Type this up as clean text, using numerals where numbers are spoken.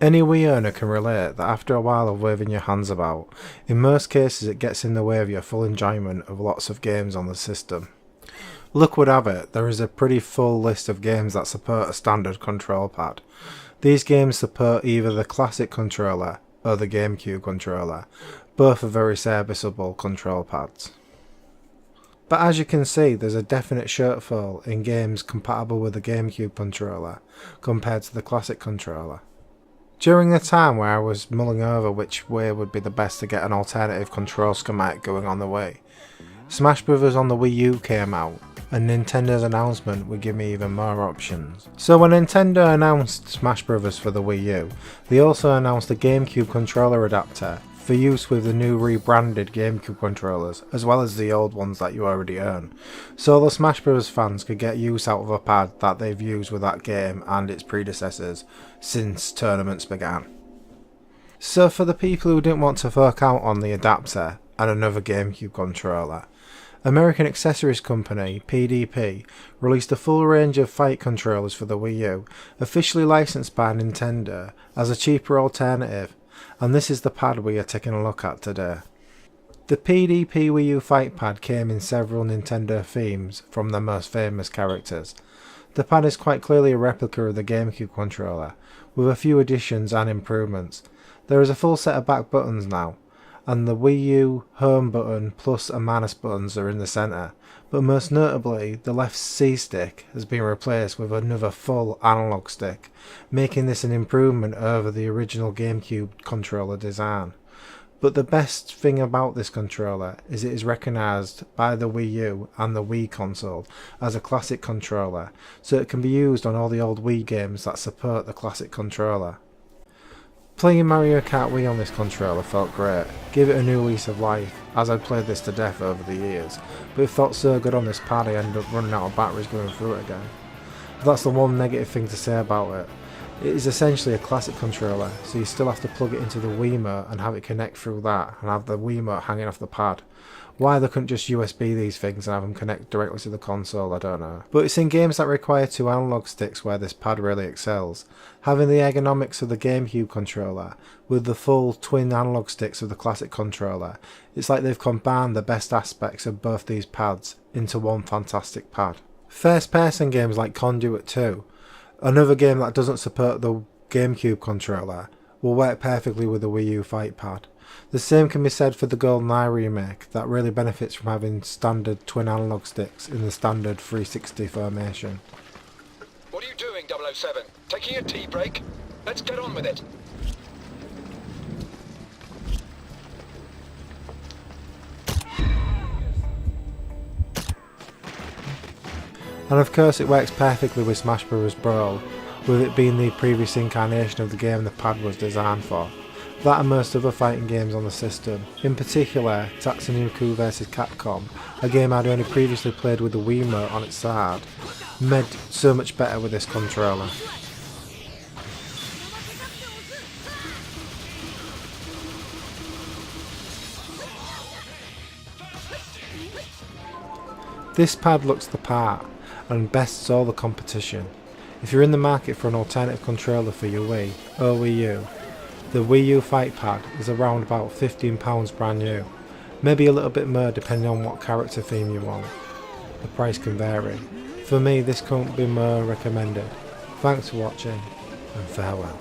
Any Wii owner can relate that after a while of waving your hands about, in most cases it gets in the way of your full enjoyment of lots of games on the system. Luck would have it, there is a pretty full list of games that support a standard control pad. These games support either the Classic Controller or the GameCube Controller. Both are very serviceable control pads. But as you can see, there's a definite shortfall in games compatible with the GameCube Controller compared to the Classic Controller. During the time where I was mulling over which way would be the best to get an alternative control schematic going on the Wii, Smash Bros on the Wii U came out, and Nintendo's announcement would give me even more options. So when Nintendo announced Smash Bros for the Wii U, they also announced the GameCube controller adapter for use with the new rebranded GameCube controllers, as well as the old ones that you already own, so the Smash Bros fans could get use out of a pad that they've used with that game and its predecessors since tournaments began. So for the people who didn't want to fork out on the adapter and another GameCube controller, American accessories company PDP released a full range of fight controllers for the Wii U, officially licensed by Nintendo as a cheaper alternative, and this is the pad we are taking a look at today. The PDP Wii U Fight Pad came in several Nintendo themes from their most famous characters. The pad is quite clearly a replica of the GameCube controller, with a few additions and improvements. There is a full set of back buttons now, and the Wii U home button plus and minus buttons are in the centre, but most notably the left C stick has been replaced with another full analog stick, making this an improvement over the original GameCube controller design. But the best thing about this controller is it is recognised by the Wii U and the Wii console as a classic controller, so it can be used on all the old Wii games that support the classic controller. Playing Mario Kart Wii on this controller felt great, gave it a new lease of life, as I'd played this to death over the years, but it felt so good on this pad I ended up running out of batteries going through it again. That's the one negative thing to say about it. It is essentially a classic controller, so you still have to plug it into the Wiimote and have it connect through that, and have the Wiimote hanging off the pad. Why they couldn't just USB these things and have them connect directly to the console, I don't know. But it's in games that require two analog sticks where this pad really excels. Having the ergonomics of the GameCube controller with the full twin analog sticks of the classic controller, it's like they've combined the best aspects of both these pads into one fantastic pad. First person games like Conduit 2, another game that doesn't support the GameCube controller, will work perfectly with the Wii U Fight Pad. The same can be said for the GoldenEye remake that really benefits from having standard twin analog sticks in the standard 360 formation. What are you doing, 007? Taking a tea break? Let's get on with it. And of course it works perfectly with Smash Bros Brawl, with it being the previous incarnation of the game the pad was designed for. That and most other fighting games on the system, in particular Tatsunoko vs Capcom, a game I'd only previously played with the Wiimote on its side, made so much better with this controller. This pad looks the part and bests all the competition. If you're in the market for an alternative controller for your Wii or Wii U, the Wii U Fight Pad is around about £15 brand new, maybe a little bit more depending on what character theme you want. The price can vary. For me this couldn't be more recommended. Thanks for watching and farewell.